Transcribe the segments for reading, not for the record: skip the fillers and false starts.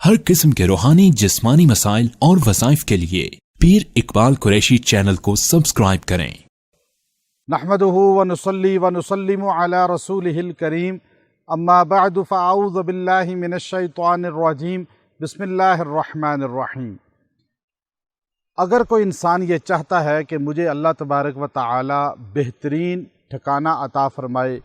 ہر قسم کے روحانی جسمانی مسائل اور وظائف کے لیے پیر اقبال قریشی چینل کو سبسکرائب کریں۔ نحمده ونصلي ونسلم على رسوله الكريم اما بعد فاعوذ باللہ من الشیطان الرجیم بسم اللہ الرحمن الرحیم۔ اگر کوئی انسان یہ چاہتا ہے کہ مجھے اللہ تبارک و تعالی بہترین ٹھکانہ عطا فرمائے،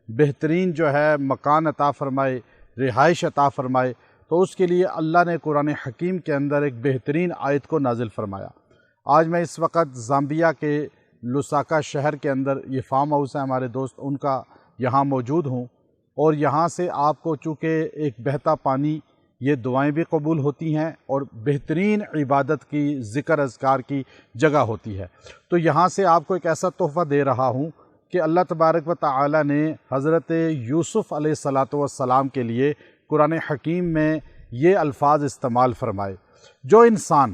بہترین جو ہے مکان عطا فرمائے، رہائش عطا فرمائے، تو اس کے لیے اللہ نے قرآن حکیم کے اندر ایک بہترین آیت کو نازل فرمایا۔ آج میں اس وقت زامبیا کے لوساکا شہر کے اندر، یہ فارم ہاؤس ہے ہمارے دوست ان کا، یہاں موجود ہوں، اور یہاں سے آپ کو چونکہ ایک بہتا پانی، یہ دعائیں بھی قبول ہوتی ہیں اور بہترین عبادت کی، ذکر اذکار کی جگہ ہوتی ہے۔ تو یہاں سے آپ کو ایک ایسا تحفہ دے رہا ہوں کہ اللہ تبارک و تعالی نے حضرت یوسف علیہ السلام کے لیے قرآن حکیم میں یہ الفاظ استعمال فرمائے۔ جو انسان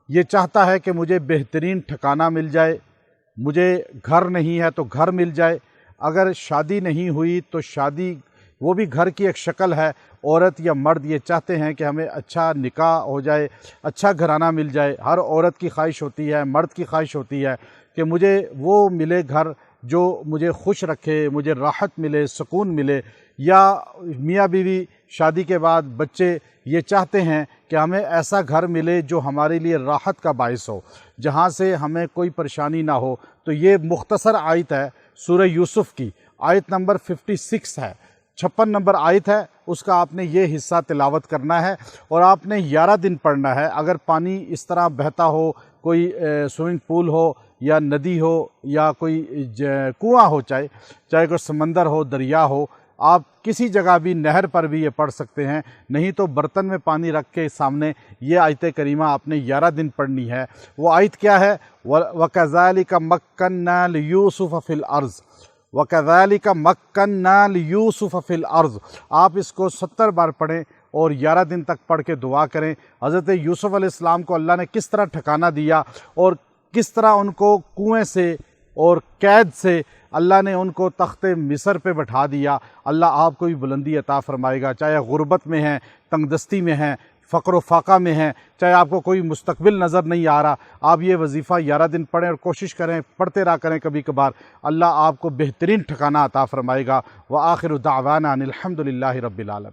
یہ چاہتا ہے کہ مجھے بہترین ٹھکانہ مل جائے، مجھے گھر نہیں ہے تو گھر مل جائے، اگر شادی نہیں ہوئی تو شادی، وہ بھی گھر کی ایک شکل ہے، عورت یا مرد یہ چاہتے ہیں کہ ہمیں اچھا نکاح ہو جائے، اچھا گھرانہ مل جائے۔ ہر عورت کی خواہش ہوتی ہے، مرد کی خواہش ہوتی ہے کہ مجھے وہ ملے گھر جو مجھے خوش رکھے، مجھے راحت ملے، سکون ملے۔ یا میاں بیوی شادی کے بعد بچے یہ چاہتے ہیں کہ ہمیں ایسا گھر ملے جو ہمارے لیے راحت کا باعث ہو، جہاں سے ہمیں کوئی پریشانی نہ ہو۔ تو یہ مختصر آیت ہے سورہ یوسف کی، آیت نمبر 56 ہے، 56 نمبر آیت ہے، اس کا آپ نے یہ حصہ تلاوت کرنا ہے اور آپ نے 11 دن پڑھنا ہے۔ اگر پانی اس طرح بہتا ہو، کوئی سوئمنگ پول ہو یا ندی ہو یا کوئی کنواں ہو، چاہے کوئی سمندر ہو، دریا ہو، آپ کسی جگہ بھی، نہر پر بھی یہ پڑھ سکتے ہیں، نہیں تو برتن میں پانی رکھ کے سامنے یہ آیت کریمہ آپ نے 11 دن پڑھنی ہے۔ وہ آیت کیا ہے؟ وَكَذَلِكَ مَكَّنَّا لِيُوسُفَ فِي الْأَرْضِ، وَكَذَلِكَ مَكَّنَّا لِيُوسُفَ فِي الْأَرْضِ۔ آپ اس کو 70 بار پڑھیں اور 11 دن تک پڑھ کے دعا کریں۔ حضرت یوسف علیہ السلام کو اللہ نے کس طرح ٹھکانہ دیا اور کس طرح ان کو کنویں سے اور قید سے اللہ نے ان کو تخت مصر پہ بٹھا دیا۔ اللہ آپ کو بھی بلندی عطا فرمائے گا، چاہے غربت میں ہیں، تنگ دستی میں ہیں، فقر و فاقہ میں ہیں، چاہے آپ کو کوئی مستقبل نظر نہیں آ رہا، آپ یہ وظیفہ 11 دن پڑھیں اور کوشش کریں، پڑھتے رہا کریں کبھی کبھار، اللہ آپ کو بہترین ٹھکانہ عطا فرمائے گا۔ وآخر دعوانا ان الحمد للہ رب العالمین۔